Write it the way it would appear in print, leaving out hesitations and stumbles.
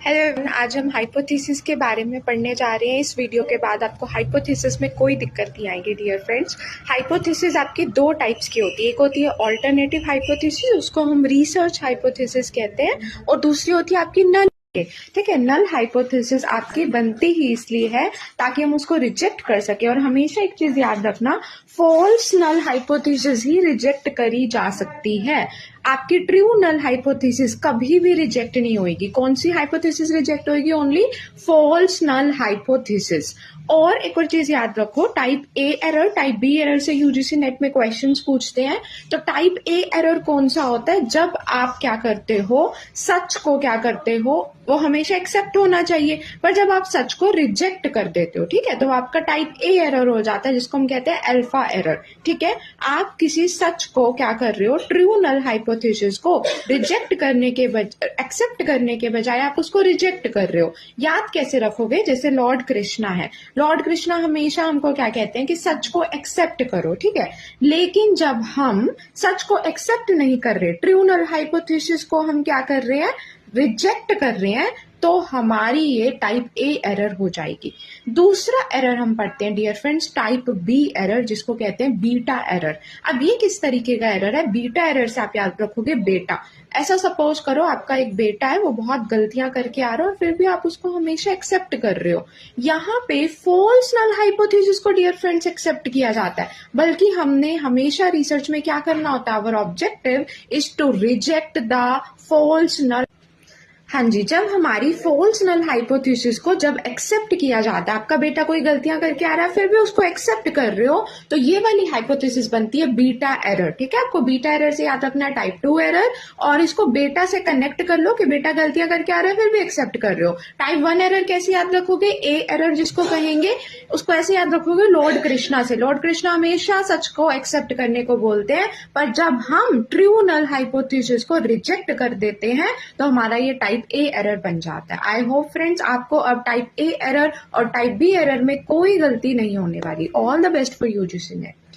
Hello everyone, आज हम hypothesis के बारे में पढ़ने जा रहे हैं। इस वीडियो के बाद आपको हाइपोथेसिस में कोई दिक्कत नहीं आएगी डियर फ्रेंड्स। हाइपोथेसिस आपकी दो टाइप्स की होती है। एक होती है ऑल्टरनेटिव हाइपोथेसिस, उसको हम रिसर्च हाइपोथेसिस कहते हैं, और दूसरी होती है आपकी नल। ठीक है, नल हाइपोथेसिस आपकी बनती ही इसलिए है ताकि हम उसको रिजेक्ट कर सके। और हमेशा एक चीज याद रखना, फॉल्स नल हाइपोथेसिस ही रिजेक्ट करी जा सकती है। आपकी ट्रू नल हाइपोथेसिस कभी भी रिजेक्ट नहीं होगी। कौन सी हाइपोथेसिस रिजेक्ट होगी? Only false null hypothesis. और एक और चीज याद रखो, type A error, type B error से यूजीसी नेट में क्वेश्चंस पूछते हैं। तो टाइप ए एरर कौन सा होता है? जब आप क्या करते हो, सच को क्या करते हो, वो हमेशा एक्सेप्ट होना चाहिए, पर जब आप सच को रिजेक्ट कर देते हो, ठीक है, तो आपका टाइप ए एरर हो जाता है, जिसको हम कहते हैं अल्फा एरर। ठीक है, आप किसी सच को क्या कर रहे हो, ट्रू नल हाइपोथेसिस को रिजेक्ट करने के बजाय, एक्सेप्ट करने के बजाय आप उसको रिजेक्ट कर रहे हो। याद कैसे रखोगे? जैसे लॉर्ड कृष्णा है, लॉर्ड कृष्णा हमेशा हमको क्या कहते हैं कि सच को एक्सेप्ट करो। ठीक है, लेकिन जब हम सच को एक्सेप्ट नहीं कर रहे, ट्रू नल हाइपोथेसिस को हम क्या कर रहे हैं, रिजेक्ट कर रहे हैं, तो हमारी ये टाइप ए एरर हो जाएगी। दूसरा एरर हम पढ़ते हैं dear friends, type B error, जिसको कहते हैं बीटा एरर। अब ये किस तरीके का एरर है? बीटा एरर से आप याद रखोगे बेटा। ऐसा सपोज करो आपका एक बेटा है, वो बहुत गलतियां करके आ रहा है और फिर भी आप उसको हमेशा एक्सेप्ट कर रहे हो। यहाँ पे फॉल्स नल हाइपोथेसिस को डियर फ्रेंड्स एक्सेप्ट किया जाता है, बल्कि हमने हमेशा रिसर्च में क्या करना होता है, our objective is to reject the false null. हाँ जी, जब हमारी फॉल्स नल हाइपोथेसिस को जब एक्सेप्ट किया जाता है, आपका बेटा कोई गलतियां करके आ रहा है फिर भी उसको एक्सेप्ट कर रहे हो, तो ये वाली हाइपोथेसिस बनती है बीटा एरर। ठीक है, आपको बीटा एरर से याद रखना है टाइप 2 एरर, और इसको बेटा से कनेक्ट कर लो कि बेटा गलतियां करके आ रहा है फिर भी एक्सेप्ट कर रहे हो। टाइप 1 एरर कैसे याद रखोगे? ए एरर जिसको कहेंगे, उसको ऐसे याद रखोगे लॉर्ड कृष्णा से। लॉर्ड कृष्णा हमेशा सच को एक्सेप्ट करने को बोलते हैं, पर जब हम ट्रू नल हाइपोथेसिस को रिजेक्ट कर देते हैं तो हमारा ये टाइप ए एरर बन जाता है। आई होप फ्रेंड्स आपको अब टाइप ए एरर और टाइप बी एरर में कोई गलती नहीं होने वाली। All the best for UGC net.